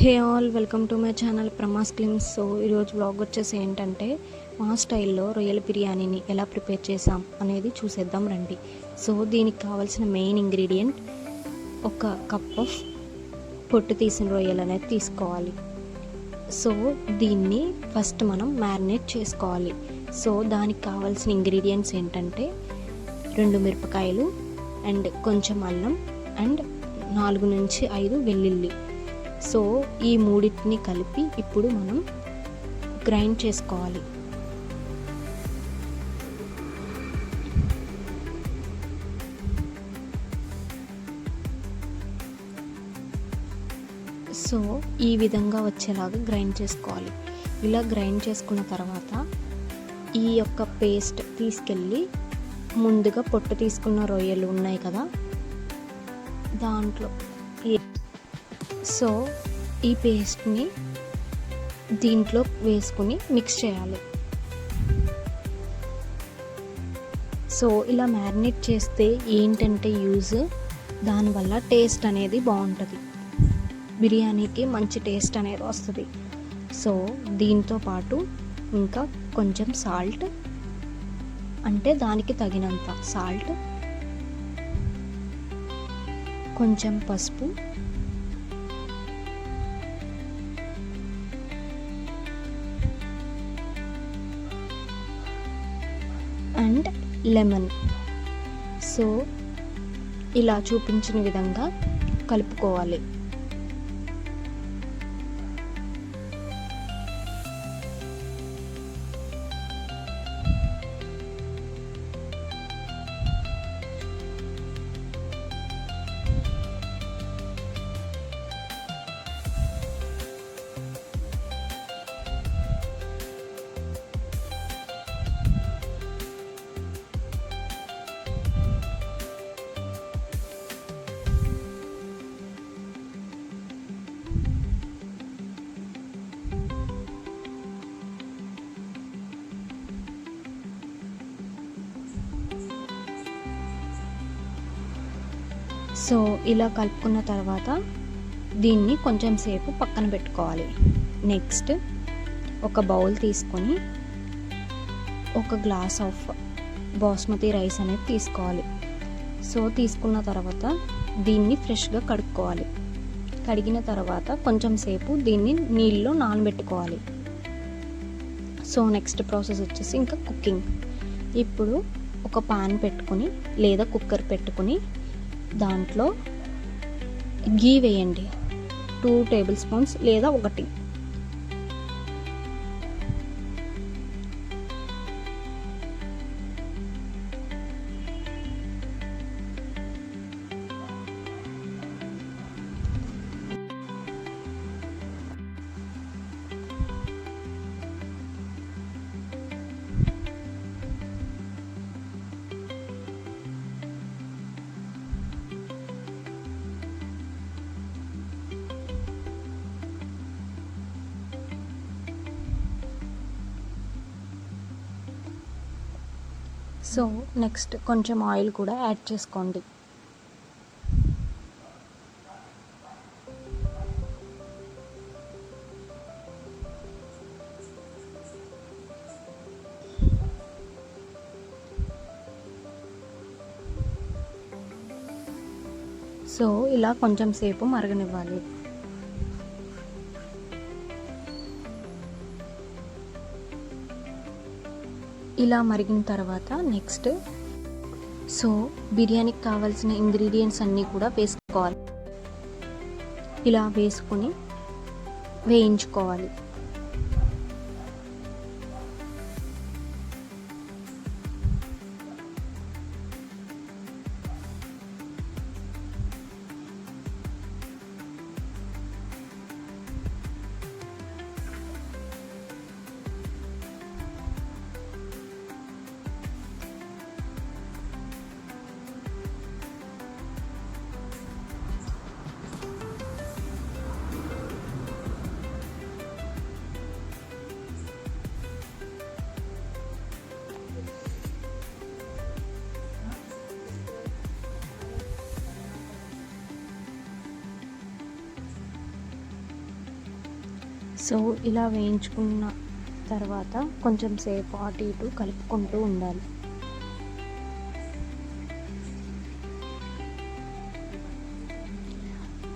Hey all, welcome to my channel ప్రమాస్ glimpse. So ఈరోజు vlog వచ్చేసి ఏంటంటే మా స్టైల్లో రొయ్యల బిర్యానీని ఎలా ప్రిపేర్ చేసాం అనేది చూసేద్దాం రండి. సో దీనికి కావాల్సిన మెయిన్ ఇంగ్రీడియంట్ ఒక కప్ ఆఫ్ పొట్టు తీసిన రొయ్యలు అనేది తీసుకోవాలి. సో దీన్ని ఫస్ట్ మనం మ్యారినేట్ చేసుకోవాలి. సో దానికి కావాల్సిన ఇంగ్రీడియంట్స్ ఏంటంటే 2 మిరపకాయలు అండ్ కొంచెం అల్లం అండ్ 4 నుంచి 5 వెల్లుల్లి. సో ఈ మూడింటిని కలిపి ఇప్పుడు మనం గ్రైండ్ చేసుకోవాలి. సో ఈ విధంగా వచ్చేలాగా గ్రైండ్ చేసుకోవాలి. ఇలా గ్రైండ్ చేసుకున్న తర్వాత ఈ యొక్క పేస్ట్ తీసుకెళ్ళి ముందుగా పొట్టు తీసుకున్న రొయ్యలు ఉన్నాయి కదా దాంట్లో సో ఈ పేస్ట్ని దీంట్లో వేసుకుని మిక్స్ చేయాలి. సో ఇలా మ్యారినేట్ చేస్తే ఏంటంటే యూజ్, దానివల్ల టేస్ట్ అనేది బాగుంటుంది, బిర్యానీకి మంచి టేస్ట్ అనేది వస్తుంది. సో దీంతో పాటు ఇంకా కొంచెం సాల్ట్, అంటే దానికి తగినంత సాల్ట్, కొంచెం పసుపు, అండ్ లెమన్. సో ఇలా చూపించిన విధంగా కలుపుకోవాలి. సో ఇలా కలుపుకున్న తర్వాత దీన్ని కొంచెం సేపు పక్కన పెట్టుకోవాలి. నెక్స్ట్ ఒక బౌల్ తీసుకొని ఒక గ్లాస్ ఆఫ్ బాస్మతి రైస్ అనేది తీసుకోవాలి. సో తీసుకున్న తర్వాత దీన్ని ఫ్రెష్గా కడుక్కోవాలి. కడిగిన తర్వాత కొంచెం సేపు దీన్ని నీళ్ళలో నానబెట్టుకోవాలి. సో నెక్స్ట్ ప్రాసెస్ వచ్చేసి ఇంకా కుకింగ్. ఇప్పుడు ఒక పాన్ పెట్టుకుని లేదా కుక్కర్ పెట్టుకుని దాంట్లో గీ వేయండి, 2 టేబుల్ స్పూన్స్ లేదా 1. సో నెక్స్ట్ కొంచెం ఆయిల్ కూడా యాడ్ చేసుకోండి. సో ఇలా కొంచెం సేపు మరగనివ్వాలి. ఇలా మరిగిన తర్వాత నెక్స్ట్ సో బిర్యానీకి కావాల్సిన ఇంగ్రీడియంట్స్ అన్నీ కూడా వేసుకోవాలి. ఇలా వేసుకొని వేయించుకోవాలి. సో ఇలా వేయించుకున్న తర్వాత కొంచెం సేపు అటు ఇటు కలుపుకుంటూ ఉండాలి.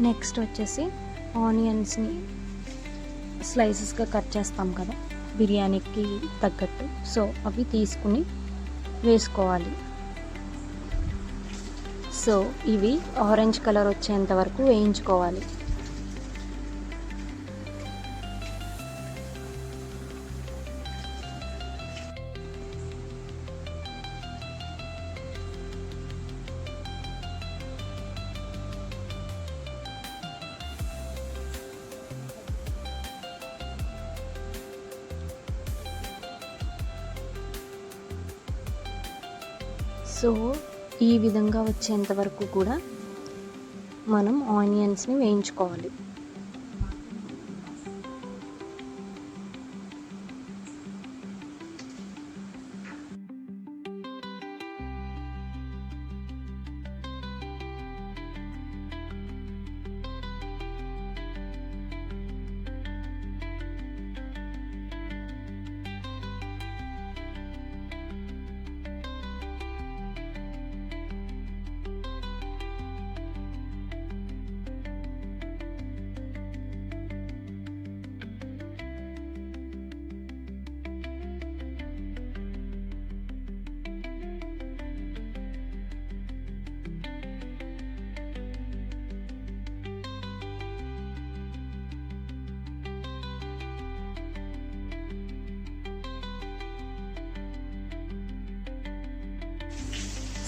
నెక్స్ట్ వచ్చేసి ఆనియన్స్ని స్లైసెస్గా కట్ చేస్తాం కదా బిర్యానీకి తగ్గట్టు, సో అవి తీసుకుని వేసుకోవాలి. సో ఇవి ఆరెంజ్ కలర్ వచ్చేంత వరకు వేయించుకోవాలి. సో ఈ విధంగా వచ్చేంత వరకు కూడా మనం ఆనియన్స్ని వేయించుకోవాలి.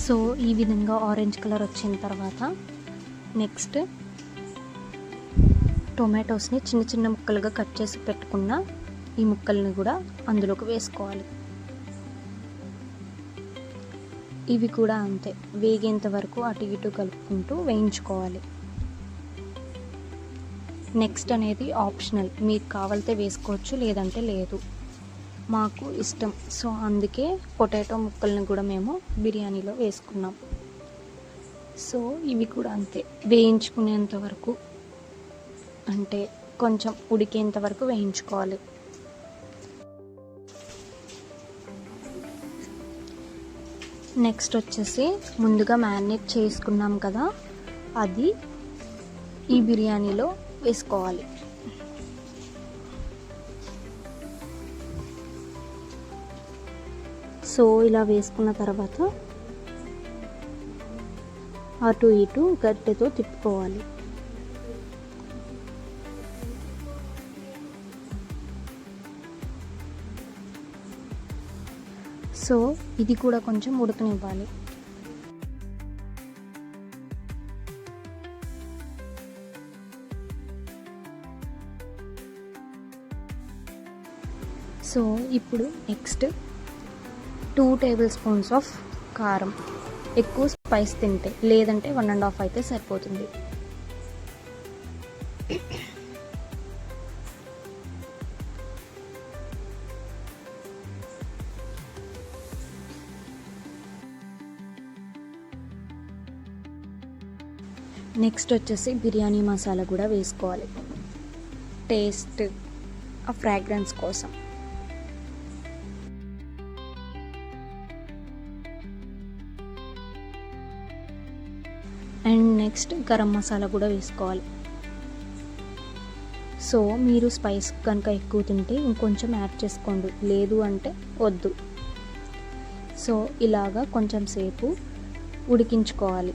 సో ఈ విధంగా ఆరెంజ్ కలర్ వచ్చిన తర్వాత నెక్స్ట్ టొమాటోస్ని చిన్న చిన్న ముక్కలుగా కట్ చేసి పెట్టుకున్న ఈ ముక్కల్ని కూడా అందులోకి వేసుకోవాలి. ఇవి కూడా అంతే, వేగేంత వరకు అటు ఇటు కలుపుకుంటూ వేయించుకోవాలి. నెక్స్ట్ అనేది ఆప్షనల్, మీకు కావాలితే వేసుకోవచ్చు, లేదంటే లేదు. మాకు ఇష్టం, సో అందుకే పొటాటో ముక్కల్ని కూడా మేము బిర్యానీలో వేసుకున్నాం. సో ఇవి కూడా అంతే, వేయించుకునేంత వరకు అంటే కొంచెం ఉడికేంత వరకు వేయించుకోవాలి. నెక్స్ట్ వచ్చేసి ముందుగా మ్యారినేట్ చేసుకున్నాం కదా, అది ఈ బిర్యానీలో వేసుకోవాలి. సో ఇలా వేసుకున్న తర్వాత అటు ఇటు గరిటెతో తిప్పుకోవాలి. సో ఇది కూడా కొంచెం ఉడకనివ్వాలి. సో ఇప్పుడు నెక్స్ట్ 2 టేబుల్ స్పూన్స్ ఆఫ్ కారం, ఎక్కువ స్పైస్ తింటే, లేదంటే 1.5 అయితే సరిపోతుంది. నెక్స్ట్ వచ్చేసి బిర్యానీ మసాలా కూడా వేసుకోవాలి, టేస్ట్ ఆ ఫ్రాగ్రెన్స్ కోసం. అండ్ నెక్స్ట్ గరం మసాలా కూడా వేసుకోవాలి. సో మీరు స్పైస్ కనుక ఎక్కువ తింటే ఇంకొంచెం యాడ్ చేసుకోండి, లేదు అంటే వద్దు. సో ఇలాగా కొంచెం సేపు ఉడికించుకోవాలి.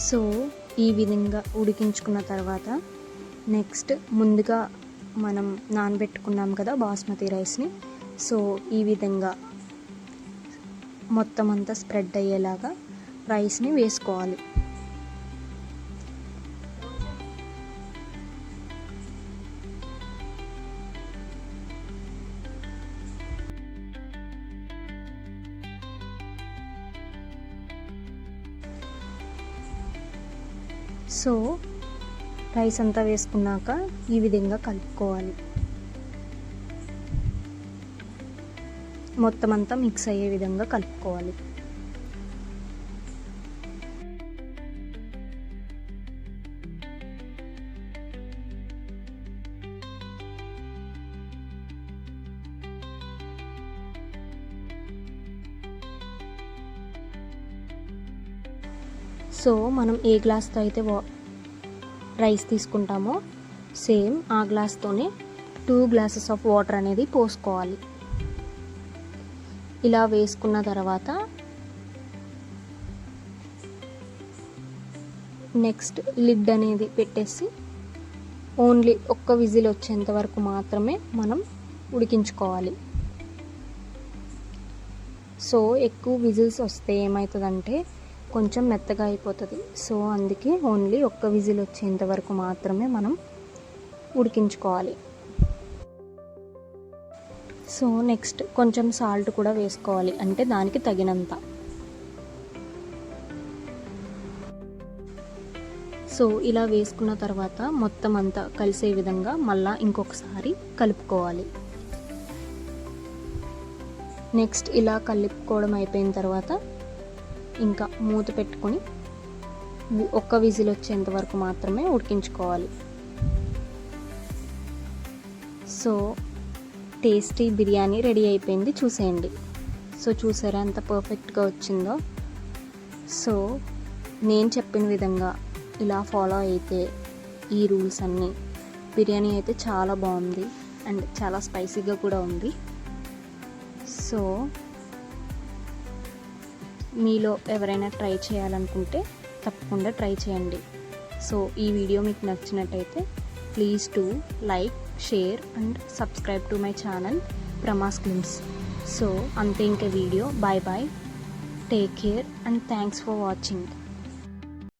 సో ఈ విధంగా ఉడికించుకున్న తర్వాత నెక్స్ట్ ముందుగా మనం నానబెట్టుకున్నాం కదా బాస్మతి రైస్ని, సో ఈ విధంగా మొత్తం అంతా స్ప్రెడ్ అయ్యేలాగా రైస్ని వేసుకోవాలి. సో రైస్ అంతా వేసుకున్నాక ఈ విధంగా కలుపుకోవాలి. మొత్తం అంతా మిక్స్ అయ్యే విధంగా కలుపుకోవాలి. సో మనం ఏ గ్లాస్తో అయితే రైస్ తీసుకుంటామో సేమ్ ఆ గ్లాస్తోనే 2 గ్లాసెస్ ఆఫ్ వాటర్ అనేది పోసుకోవాలి. ఇలా వేసుకున్న తర్వాత నెక్స్ట్ లిడ్ అనేది పెట్టేసి ఓన్లీ ఒక్క విజిల్ వచ్చేంత వరకు మాత్రమే మనం ఉడికించుకోవాలి. సో ఎక్కువ విజిల్స్ వస్తే ఏమవుతుందంటే కొంచెం మెత్తగా అయిపోతుంది. సో అందుకే ఓన్లీ ఒక్క విజిల్ వచ్చేంత వరకు మాత్రమే మనం ఉడికించుకోవాలి. సో నెక్స్ట్ కొంచెం సాల్ట్ కూడా వేసుకోవాలి, అంటే దానికి తగినంత. సో ఇలా వేసుకున్న తర్వాత మొత్తం అంతా కలిసే విధంగా మళ్ళీ ఇంకొకసారి కలుపుకోవాలి. నెక్స్ట్ ఇలా కలుపుకోవడం అయిపోయిన తర్వాత ఇంకా మూత పెట్టుకొని ఒక్క విజిల్ వచ్చేంత వరకు మాత్రమే ఉడికించుకోవాలి. సో టేస్టీ బిర్యానీ రెడీ అయిపోయింది, చూసేయండి. సో చూసారా ఎంత పర్ఫెక్ట్గా వచ్చిందో. సో నేను చెప్పిన విధంగా ఇలా ఫాలో అయితే ఈ రూల్స్ అన్నీ బిర్యానీ అయితే చాలా బాగుంది అండ్ చాలా స్పైసీగా కూడా ఉంది. సో మీలో ఎవరైనా ట్రై చేయాలనుకుంటే తప్పకుండా ట్రై చేయండి. సో ఈ వీడియో మీకు నచ్చినట్టయితే please to like, share and subscribe to my channel ప్రమాస్ గ్లిమ్స్. సో అంతే ఇంకా video. Bye bye, take care and thanks for watching.